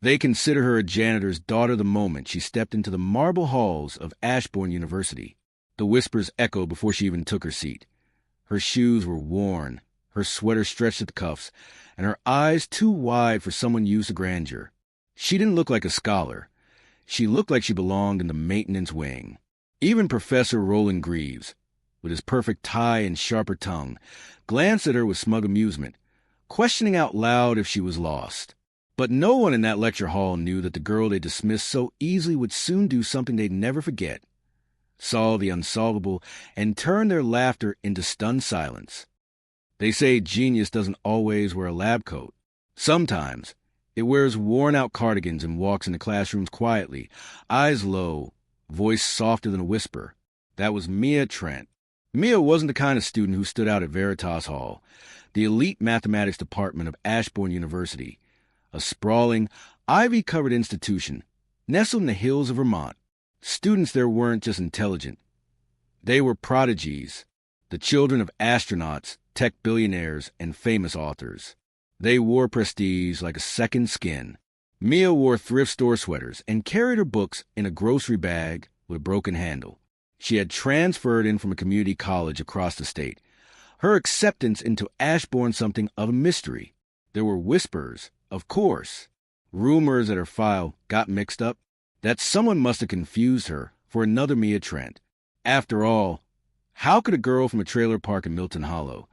They consider her a janitor's daughter the moment she stepped into the marble halls of Ashbourne University. The whispers echoed before she even took her seat. Her shoes were worn, her sweater stretched at the cuffs, and her eyes too wide for someone used to grandeur. She didn't look like a scholar. She looked like she belonged in the maintenance wing. Even Professor Roland Greaves, with his perfect tie and sharper tongue, glanced at her with smug amusement, questioning out loud if she was lost. But no one in that lecture hall knew that the girl they dismissed so easily would soon do something they'd never forget, solve the unsolvable, and turn their laughter into stunned silence. They say genius doesn't always wear a lab coat. Sometimes it wears worn-out cardigans and walks into classrooms quietly, eyes low, voice softer than a whisper. That was Mia Trent. Mia wasn't the kind of student who stood out at Veritas Hall, the elite mathematics department of Ashbourne University, a sprawling, ivy-covered institution nestled in the hills of Vermont. Students there weren't just intelligent. They were prodigies, the children of astronauts, tech billionaires, and famous authors. They wore prestige like a second skin. Mia wore thrift store sweaters and carried her books in a grocery bag with a broken handle. She had transferred in from a community college across the state. Her acceptance into Ashbourne something of a mystery. There were whispers, of course, rumors that her file got mixed up, that someone must have confused her for another Mia Trent. After all, how could a girl from a trailer park in Milton Hollow,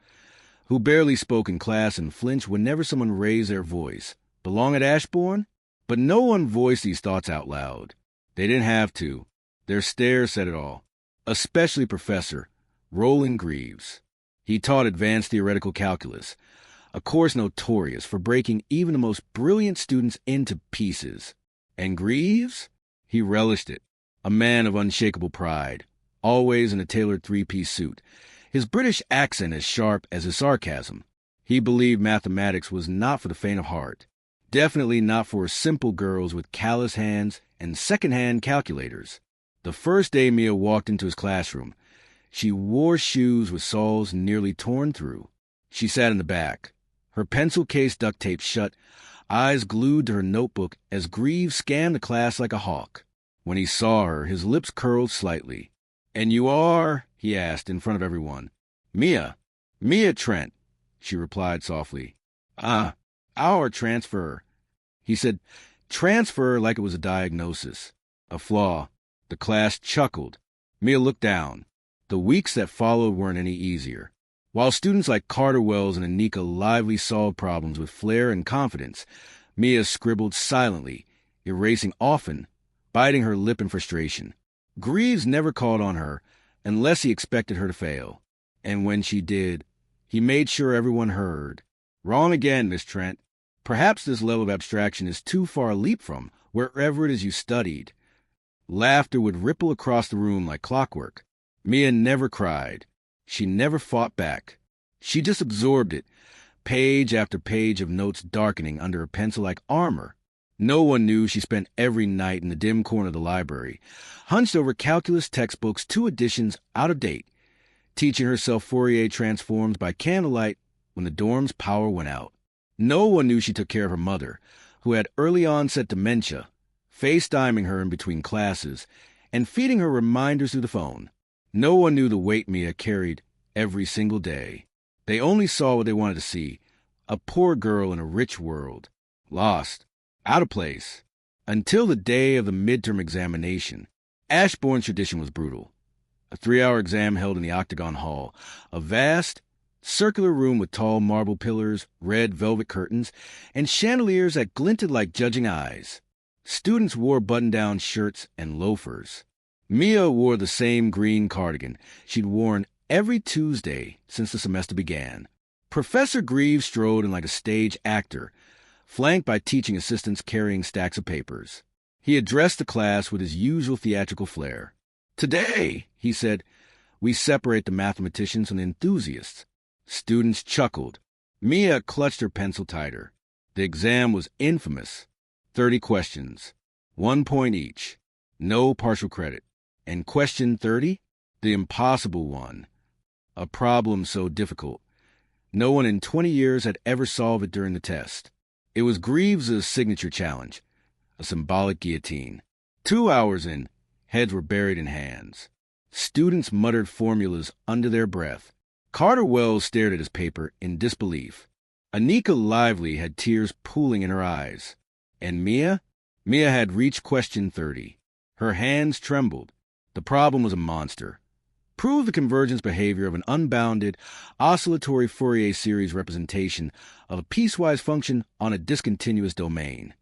who barely spoke in class and flinched whenever someone raised their voice, belong at Ashbourne? But no one voiced these thoughts out loud. They didn't have to. Their stare said it all, especially Professor Roland Greaves. He taught advanced theoretical calculus, a course notorious for breaking even the most brilliant students into pieces. And Greaves? He relished it, a man of unshakable pride, always in a tailored three-piece suit, his British accent as sharp as his sarcasm. He believed mathematics was not for the faint of heart, definitely not for simple girls with callous hands and second-hand calculators. The first day Mia walked into his classroom, she wore shoes with soles nearly torn through. She sat in the back, her pencil case duct taped shut, eyes glued to her notebook as Greaves scanned the class like a hawk. When he saw her, his lips curled slightly. "And you are?" he asked in front of everyone. Mia Trent," she replied softly. Our transfer." He said transfer like it was a diagnosis, a flaw. The class chuckled. Mia looked down. The weeks that followed weren't any easier. While students like Carter Wells and Anika lively solved problems with flair and confidence, Mia scribbled silently, erasing often, biting her lip in frustration. Greaves never called on her unless he expected her to fail. And when she did, he made sure everyone heard. "Wrong again, Miss Trent. Perhaps this level of abstraction is too far a leap from wherever it is you studied." Laughter would ripple across the room like clockwork. Mia never cried. She never fought back. She just absorbed it, page after page of notes darkening under her pencil like armor. No one knew she spent every night in the dim corner of the library, hunched over calculus textbooks 2 editions out of date, teaching herself Fourier transforms by candlelight when the dorm's power went out. No one knew she took care of her mother, who had early-onset dementia, FaceTiming her in between classes, and feeding her reminders through the phone. No one knew the weight Mia carried every single day. They only saw what they wanted to see, a poor girl in a rich world, lost, out of place. Until the day of the midterm examination, Ashbourne's tradition was brutal. A 3-hour exam held in the Octagon Hall, a vast, circular room with tall marble pillars, red velvet curtains, and chandeliers that glinted like judging eyes. Students wore button-down shirts and loafers. Mia wore the same green cardigan she'd worn every Tuesday since the semester began. Professor Greaves strode in like a stage actor, flanked by teaching assistants carrying stacks of papers. He addressed the class with his usual theatrical flair. "Today," he said, "we separate the mathematicians from the enthusiasts." Students chuckled. Mia clutched her pencil tighter. The exam was infamous. 30 questions, 1 point each, no partial credit. And question 30? The impossible one. A problem so difficult, no one in 20 years had ever solved it during the test. It was Greaves' signature challenge, a symbolic guillotine. 2 hours in, heads were buried in hands. Students muttered formulas under their breath. Carter Wells stared at his paper in disbelief. Anika Lively had tears pooling in her eyes. And Mia? Mia had reached question 30. Her hands trembled. The problem was a monster. Prove the convergence behavior of an unbounded, oscillatory Fourier series representation of a piecewise function on a discontinuous domain.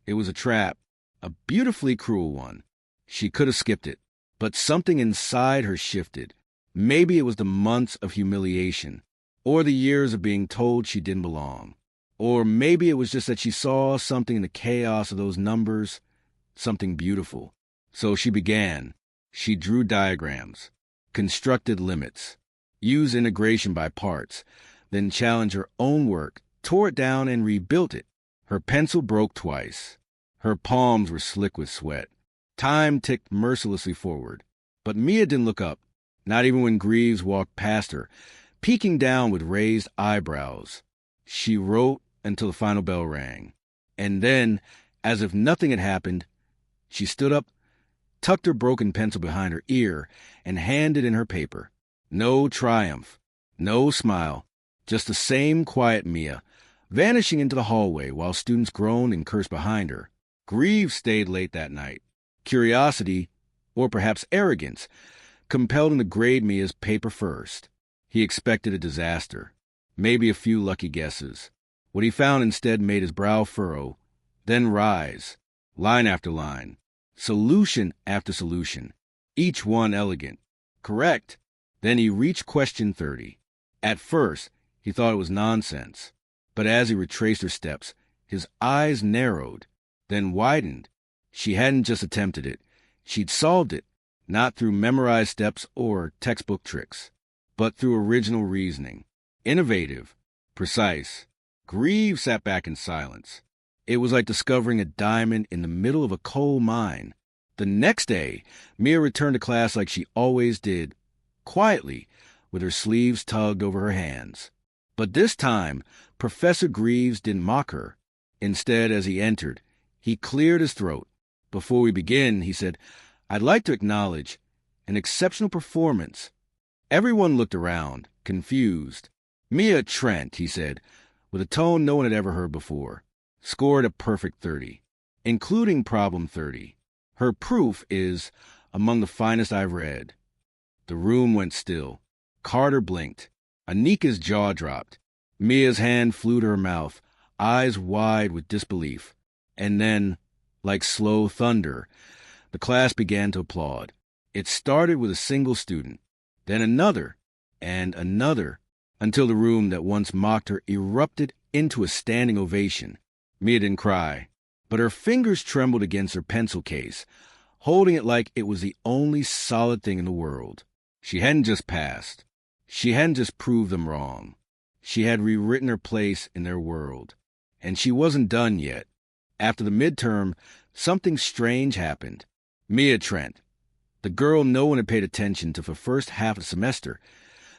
It was a trap, a beautifully cruel one. She could have skipped it, but something inside her shifted. Maybe it was the months of humiliation, or the years of being told she didn't belong. Or maybe it was just that she saw something in the chaos of those numbers, something beautiful. So she began. She drew diagrams, constructed limits, used integration by parts, then challenged her own work, tore it down and rebuilt it. Her pencil broke twice. Her palms were slick with sweat. Time ticked mercilessly forward. But Mia didn't look up, not even when Greaves walked past her, peeking down with raised eyebrows. She wrote until the final bell rang. And then, as if nothing had happened, she stood up, tucked her broken pencil behind her ear, and handed in her paper. No triumph, no smile, just the same quiet Mia, vanishing into the hallway while students groaned and cursed behind her. Greaves stayed late that night. Curiosity, or perhaps arrogance, compelled him to grade Mia's paper first. He expected a disaster, maybe a few lucky guesses. What he found instead made his brow furrow, then rise, line after line, solution after solution, each one elegant. Correct. Then he reached question 30. At first, he thought it was nonsense, but as he retraced her steps, his eyes narrowed, then widened. She hadn't just attempted it. She'd solved it, not through memorized steps or textbook tricks, but through original reasoning. Innovative, precise. Greaves sat back in silence. It was like discovering a diamond in the middle of a coal mine. The next day, Mia returned to class like she always did, quietly, with her sleeves tugged over her hands. But this time, Professor Greaves didn't mock her. Instead, as he entered, he cleared his throat. Before we begin, he said, I'd like to acknowledge an exceptional performance. Everyone looked around, confused. Mia Trent, he said, with a tone no one had ever heard before, scored a perfect 30, including problem 30. Her proof is among the finest I've read. The room went still. Carter blinked. Anika's jaw dropped. Mia's hand flew to her mouth, eyes wide with disbelief. And then, like slow thunder, the class began to applaud. It started with a single student, then another, and another, until the room that once mocked her erupted into a standing ovation. Mia didn't cry, but her fingers trembled against her pencil case, holding it like it was the only solid thing in the world. She hadn't just passed. She hadn't just proved them wrong. She had rewritten her place in their world. And she wasn't done yet. After the midterm, something strange happened. Mia Trent, the girl no one had paid attention to for the first half of the semester,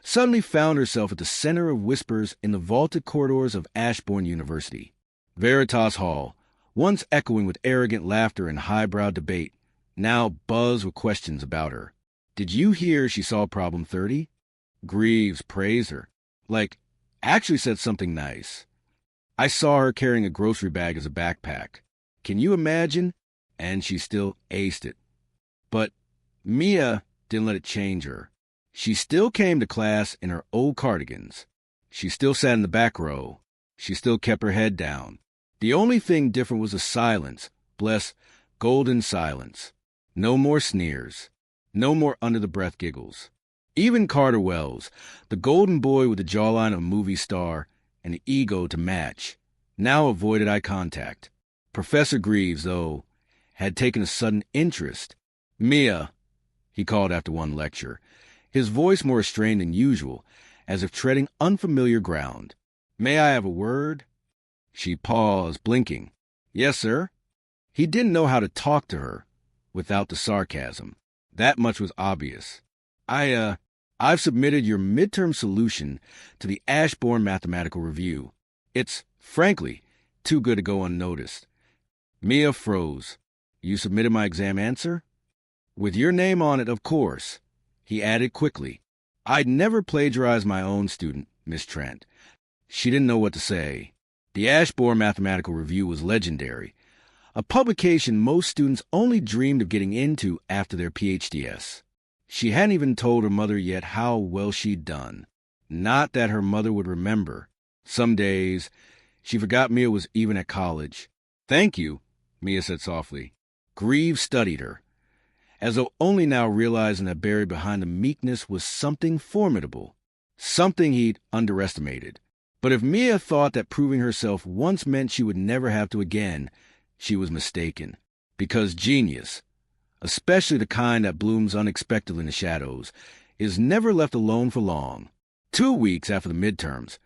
suddenly found herself at the center of whispers in the vaulted corridors of Ashbourne University. Veritas Hall, once echoing with arrogant laughter and highbrow debate, now buzzed with questions about her. Did you hear she saw problem 30? Greaves praised her. Actually said something nice. I saw her carrying a grocery bag as a backpack. Can you imagine? And she still aced it. But Mia didn't let it change her. She still came to class in her old cardigans. She still sat in the back row. She still kept her head down. The only thing different was the silence. Bless golden silence. No more sneers. No more under-the-breath giggles. Even Carter Wells, the golden boy with the jawline of a movie star and the ego to match, now avoided eye contact. Professor Greaves, though, had taken a sudden interest. Mia, he called after one lecture, his voice more restrained than usual, as if treading unfamiliar ground. May I have a word? She paused, blinking. Yes, sir. He didn't know how to talk to her without the sarcasm. That much was obvious. I've submitted your midterm solution to the Ashbourne Mathematical Review. It's, frankly, too good to go unnoticed. Mia froze. You submitted my exam answer? With your name on it, of course. He added quickly. I'd never plagiarized my own student, Miss Trent. She didn't know what to say. The Ashbourne Mathematical Review was legendary, a publication most students only dreamed of getting into after their PhDs. She hadn't even told her mother yet how well she'd done. Not that her mother would remember. Some days, she forgot Mia was even at college. Thank you, Mia said softly. Greaves studied her, as though only now realizing that buried behind the meekness was something formidable, something he'd underestimated. But if Mia thought that proving herself once meant she would never have to again, she was mistaken. Because genius, especially the kind that blooms unexpectedly in the shadows, is never left alone for long. 2 weeks after the midterms,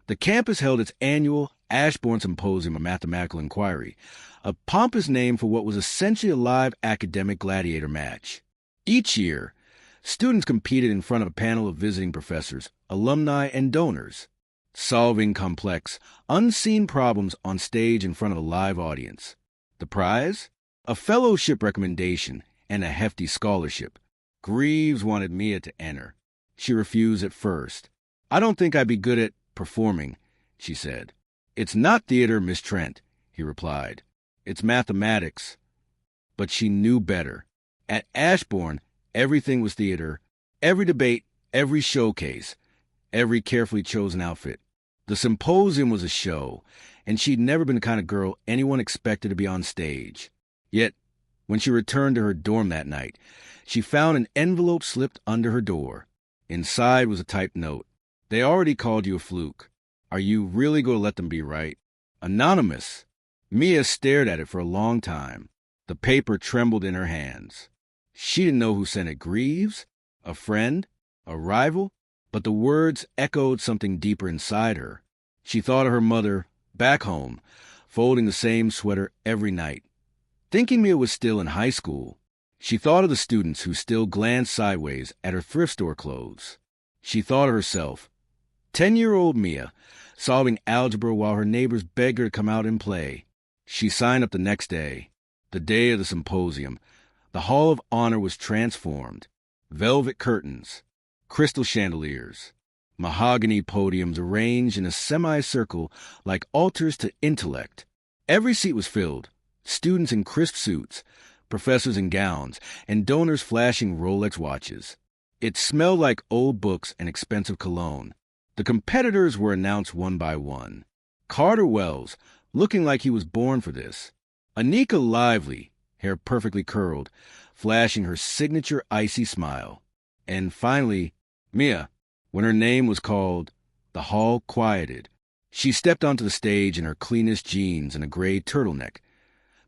the campus held its annual Ashbourne Symposium of Mathematical Inquiry, a pompous name for what was essentially a live academic gladiator match. Each year, students competed in front of a panel of visiting professors, alumni, and donors, solving complex, unseen problems on stage in front of a live audience. The prize? A fellowship recommendation and a hefty scholarship. Greaves wanted Mia to enter. She refused at first. I don't think I'd be good at performing, she said. It's not theater, Miss Trent, he replied. It's mathematics. But she knew better. At Ashbourne, everything was theater. Every debate, every showcase, every carefully chosen outfit. The symposium was a show, and she'd never been the kind of girl anyone expected to be on stage. Yet, when she returned to her dorm that night, she found an envelope slipped under her door. Inside was a typed note. They already called you a fluke. Are you really going to let them be right? Anonymous. Mia stared at it for a long time. The paper trembled in her hands. She didn't know who sent it. Greaves? A friend? A rival? But the words echoed something deeper inside her. She thought of her mother, back home, folding the same sweater every night. Thinking Mia was still in high school, she thought of the students who still glanced sideways at her thrift store clothes. She thought of herself, 10-year-old Mia, solving algebra while her neighbors begged her to come out and play. She signed up the next day, the day of the symposium. The Hall of Honor was transformed. Velvet curtains, crystal chandeliers, mahogany podiums arranged in a semicircle like altars to intellect. Every seat was filled, students in crisp suits, professors in gowns, and donors flashing Rolex watches. It smelled like old books and expensive cologne. The competitors were announced one by one. Carter Wells, looking like he was born for this. Anika Lively, hair perfectly curled, flashing her signature icy smile. And finally, Mia. When her name was called, the hall quieted. She stepped onto the stage in her cleanest jeans and a gray turtleneck,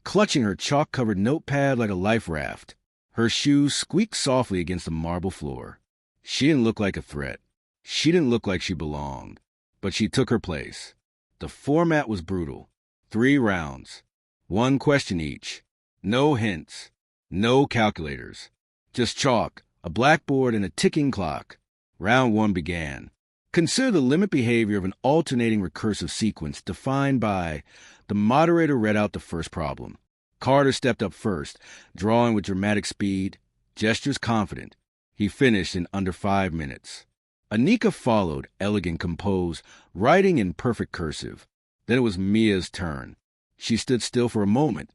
clutching her chalk-covered notepad like a life raft. Her shoes squeaked softly against the marble floor. She didn't look like a threat. She didn't look like she belonged. But she took her place. The format was brutal. 3 rounds. 1 question each. No hints. No calculators. Just chalk, a blackboard, and a ticking clock. Round 1 began. Consider the limit behavior of an alternating recursive sequence defined by... The moderator read out the first problem. Carter stepped up first, drawing with dramatic speed, gestures confident. He finished in under 5 minutes. Anika followed, elegant, composed, writing in perfect cursive. Then it was Mia's turn. She stood still for a moment,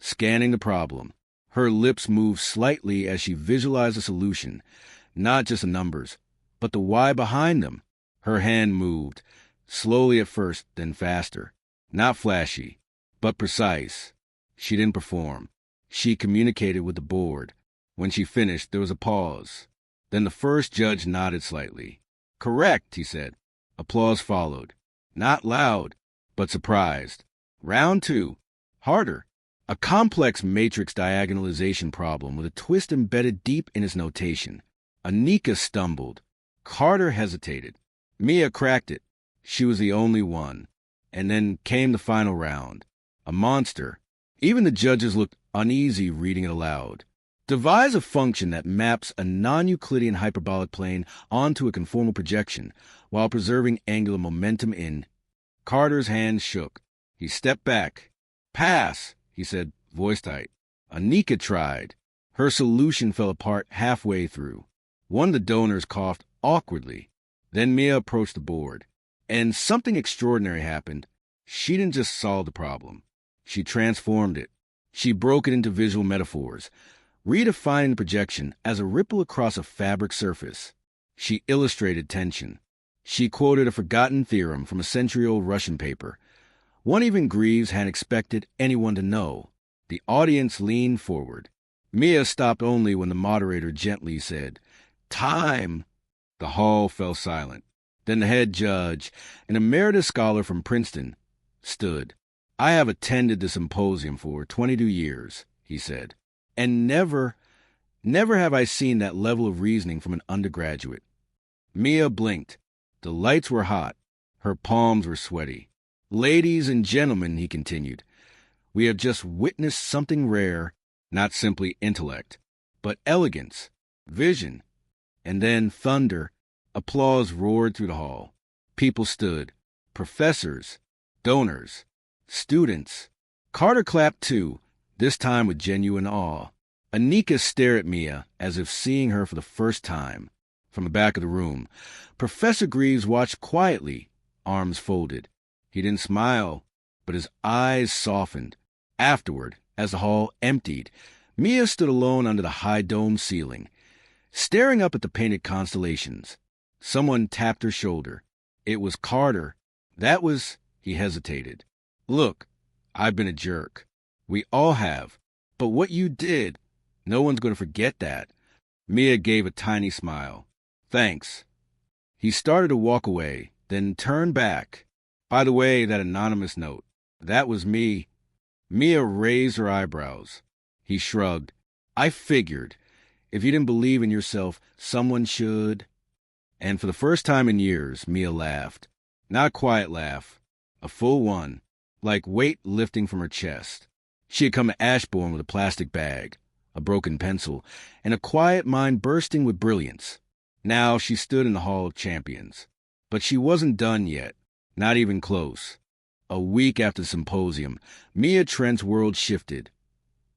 scanning the problem. Her lips moved slightly as she visualized the solution, not just the numbers, but the why behind them. Her hand moved, slowly at first, then faster. Not flashy, but precise. She didn't perform. She communicated with the board. When she finished, there was a pause. Then the first judge nodded slightly. Correct, he said. Applause followed. Not loud, but surprised. Round 2. Harder. A complex matrix diagonalization problem with a twist embedded deep in its notation. Anika stumbled. Carter hesitated. Mia cracked it. She was the only one. And then came the final round. A monster. Even the judges looked uneasy reading it aloud. Devise a function that maps a non-Euclidean hyperbolic plane onto a conformal projection while preserving angular momentum in. Carter's hand shook. He stepped back. Pass, he said, voice tight. Anika tried. Her solution fell apart halfway through. One of the donors coughed awkwardly. Then Mia approached the board. And something extraordinary happened. She didn't just solve the problem. She transformed it. She broke it into visual metaphors, redefining the projection as a ripple across a fabric surface. She illustrated tension. She quoted a forgotten theorem from a century-old Russian paper, one even Greaves hadn't expected anyone to know. The audience leaned forward. Mia stopped only when the moderator gently said, "Time!" The hall fell silent. Then the head judge, an emeritus scholar from Princeton, stood. "I have attended the symposium for 22 years," he said, "and never have I seen that level of reasoning from an undergraduate." Mia blinked. The lights were hot. Her palms were sweaty. "Ladies and gentlemen," he continued, "we have just witnessed something rare, not simply intellect, but elegance, vision." And then thunder. Applause roared through the hall. People stood. Professors, donors, students. Carter clapped too, this time with genuine awe. Anika stared at Mia as if seeing her for the first time. From the back of the room, Professor Greaves watched quietly, arms folded. He didn't smile, but his eyes softened. Afterward, as the hall emptied, Mia stood alone under the high dome ceiling, staring up at the painted constellations. Someone tapped her shoulder. It was Carter. He hesitated. "Look, I've been a jerk. We all have. But what you did, no one's going to forget that." Mia gave a tiny smile. "Thanks." He started to walk away, then turned back. "By the way, that anonymous note, that was me." Mia raised her eyebrows. He shrugged. "I figured. If you didn't believe in yourself, someone should." And for the first time in years, Mia laughed. Not a quiet laugh. A full one, like weight lifting from her chest. She had come to Ashbourne with a plastic bag, a broken pencil, and a quiet mind bursting with brilliance. Now she stood in the Hall of Champions. But she wasn't done yet. Not even close. A week after the symposium, Mia Trent's world shifted.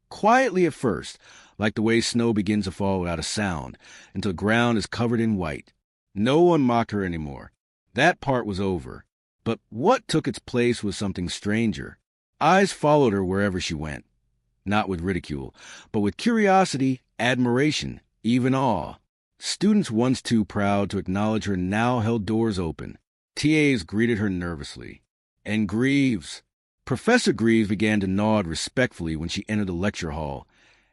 Quietly at first, like the way snow begins to fall without a sound, until the ground is covered in white. No one mocked her anymore. That part was over. But what took its place was something stranger. Eyes followed her wherever she went. Not with ridicule, but with curiosity, admiration, even awe. Students once too proud to acknowledge her now held doors open. TAs greeted her nervously. And Greaves. Professor Greaves began to nod respectfully when she entered the lecture hall,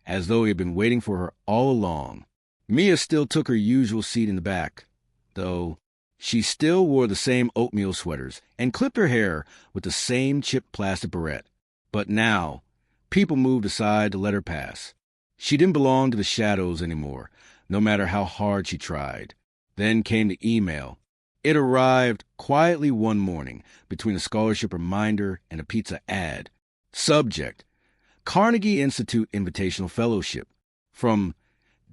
as though he had been waiting for her all along. Mia still took her usual seat in the back, though she still wore the same oatmeal sweaters and clipped her hair with the same chipped plastic barrette. But now, people moved aside to let her pass. She didn't belong to the shadows anymore, no matter how hard she tried. Then came the email. It arrived quietly one morning between a scholarship reminder and a pizza ad. Subject: Carnegie Institute Invitational Fellowship. From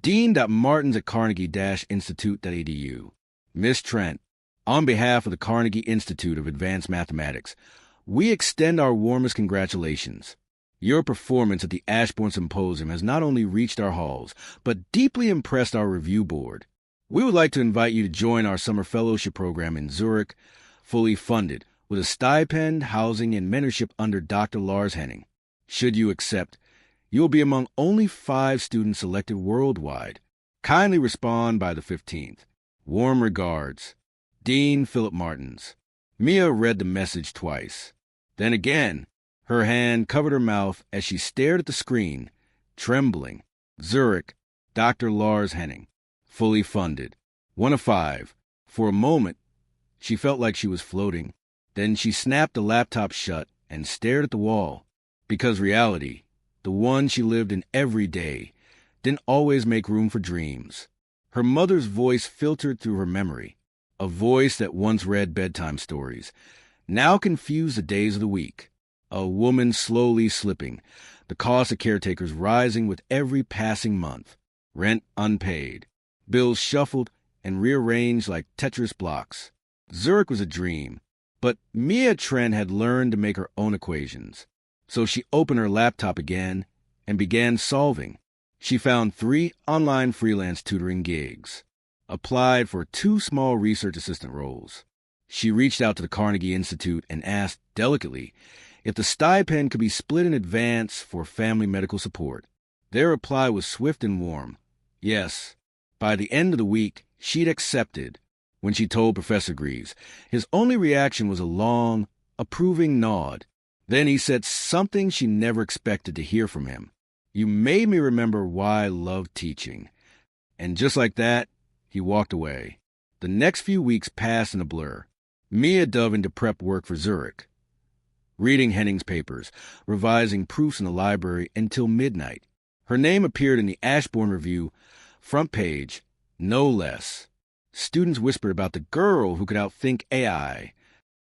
dean.martins@carnegie-institute.edu. Miss Trent, on behalf of the Carnegie Institute of Advanced Mathematics, we extend our warmest congratulations. Your performance at the Ashbourne Symposium has not only reached our halls, but deeply impressed our review board. We would like to invite you to join our summer fellowship program in Zurich, fully funded, with a stipend, housing, and mentorship under Dr. Lars Henning. Should you accept, you will be among only 5 students selected worldwide. Kindly respond by the 15th. Warm regards, Dean Philip Martins. Mia read the message twice. Then again, her hand covered her mouth as she stared at the screen, trembling. Zurich, Dr. Lars Henning. Fully funded. 1 of 5. For a moment, she felt like she was floating. Then she snapped the laptop shut and stared at the wall. Because reality, the one she lived in every day, didn't always make room for dreams. Her mother's voice filtered through her memory. A voice that once read bedtime stories, now confused the days of the week. A woman slowly slipping, the cost of caretakers rising with every passing month. Rent unpaid. Bills shuffled and rearranged like Tetris blocks. Zurich was a dream, but Mia Trent had learned to make her own equations. So she opened her laptop again and began solving. She found 3 online freelance tutoring gigs, applied for 2 small research assistant roles. She reached out to the Carnegie Institute and asked delicately if the stipend could be split in advance for family medical support. Their reply was swift and warm. Yes. By the end of the week, she'd accepted. When she told Professor Greaves, his only reaction was a long, approving nod. Then he said something she never expected to hear from him. "You made me remember why I love teaching." And just like that, he walked away. The next few weeks passed in a blur. Mia dove into prep work for Zurich, reading Henning's papers, revising proofs in the library until midnight. Her name appeared in the Ashbourne Review, front page, no less. Students whispered about the girl who could outthink AI.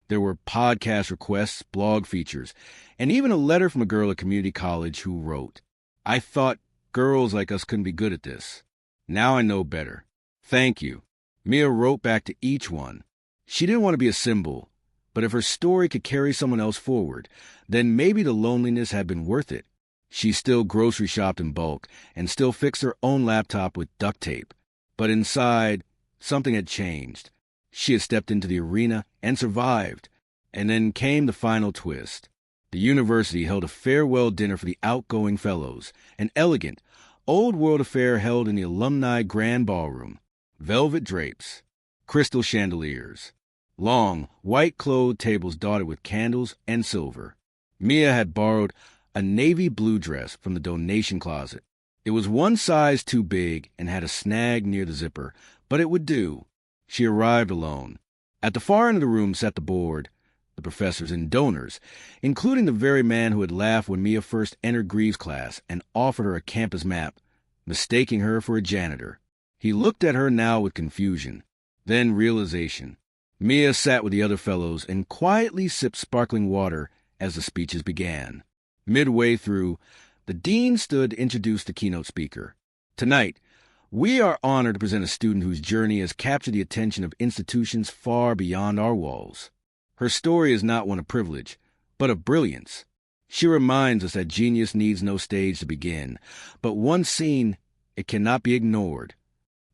There were podcast requests, blog features, and even a letter from a girl at community college who wrote, "I thought girls like us couldn't be good at this. Now I know better. Thank you." Mia wrote back to each one. She didn't want to be a symbol, but if her story could carry someone else forward, then maybe the loneliness had been worth it. She still grocery shopped in bulk and still fixed her own laptop with duct tape. But inside, something had changed. She had stepped into the arena and survived. And then came the final twist. The university held a farewell dinner for the outgoing fellows, an elegant, old-world affair held in the alumni grand ballroom. Velvet drapes, crystal chandeliers, long, white-clothed tables dotted with candles and silver. Mia had borrowed a navy blue dress from the donation closet. It was one size too big and had a snag near the zipper, but it would do. She arrived alone. At the far end of the room sat the board, the professors and donors, including the very man who had laughed when Mia first entered Greaves' class and offered her a campus map, mistaking her for a janitor. He looked at her now with confusion, then realization. Mia sat with the other fellows and quietly sipped sparkling water as the speeches began. Midway through, the dean stood to introduce the keynote speaker. "Tonight, we are honored to present a student whose journey has captured the attention of institutions far beyond our walls. Her story is not one of privilege, but of brilliance. She reminds us that genius needs no stage to begin, but once seen, it cannot be ignored."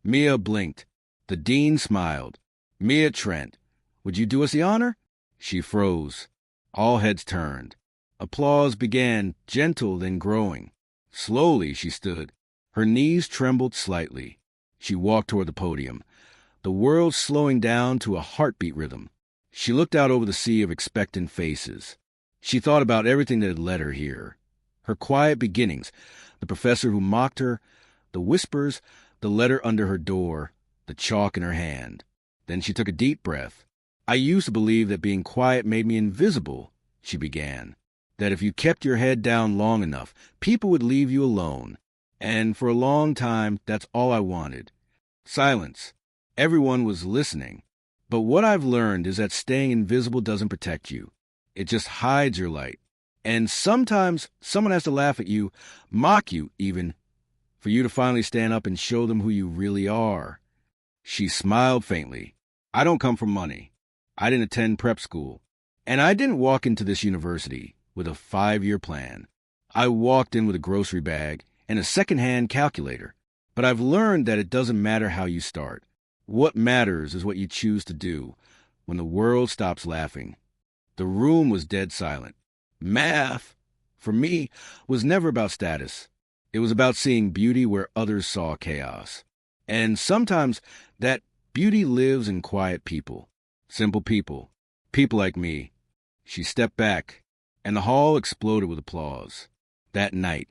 Mia blinked. The dean smiled. "Mia Trent, would you do us the honor?" She froze. All heads turned. Applause began, gentle then growing. Slowly she stood. Her knees trembled slightly. She walked toward the podium, the world slowing down to a heartbeat rhythm. She looked out over the sea of expectant faces. She thought about everything that had led her here. Her quiet beginnings, the professor who mocked her, the whispers, the letter under her door, the chalk in her hand. Then she took a deep breath. "I used to believe that being quiet made me invisible," she began. "That if you kept your head down long enough, people would leave you alone. And for a long time, that's all I wanted. Silence. Everyone was listening. But what I've learned is that staying invisible doesn't protect you. It just hides your light. And sometimes someone has to laugh at you, mock you even, for you to finally stand up and show them who you really are." She smiled faintly. "I don't come from money. I didn't attend prep school. And I didn't walk into this university with a 5-year plan. I walked in with a grocery bag and a second-hand calculator. But I've learned that it doesn't matter how you start. What matters is what you choose to do when the world stops laughing." The room was dead silent. Math, for me, was never about status. It was about seeing beauty where others saw chaos. And sometimes that beauty lives in quiet people, simple people, people like me. She stepped back, and the hall exploded with applause. That night,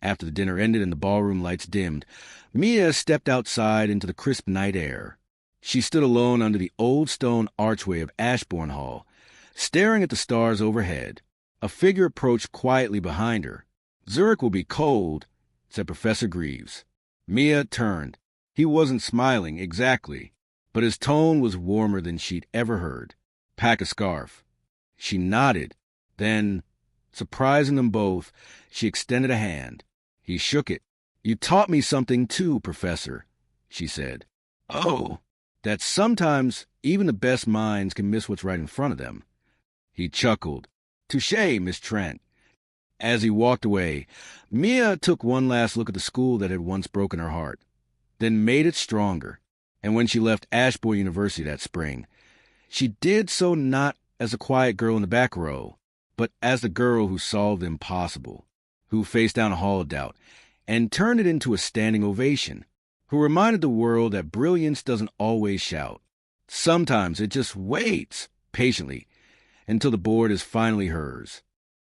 after the dinner ended and the ballroom lights dimmed, Mia stepped outside into the crisp night air. She stood alone under the old stone archway of Ashbourne Hall, staring at the stars overhead. A figure approached quietly behind her. "Zurich will be cold," said Professor Greaves. Mia turned. He wasn't smiling exactly, but his tone was warmer than she'd ever heard. "Pack a scarf." She nodded. Then, surprising them both, she extended a hand. He shook it. "You taught me something too, Professor," she said. "Oh, that sometimes even the best minds can miss what's right in front of them." He chuckled. "Touché, Miss Trent. As he walked away, Mia took one last look at the school that had once broken her heart, then made it stronger. And when she left Ashbourne University that spring, she did so not as a quiet girl in the back row, but as the girl who solved the impossible, who faced down a hall of doubt and turned it into a standing ovation, who reminded the world that brilliance doesn't always shout. Sometimes it just waits patiently until the board is finally hers.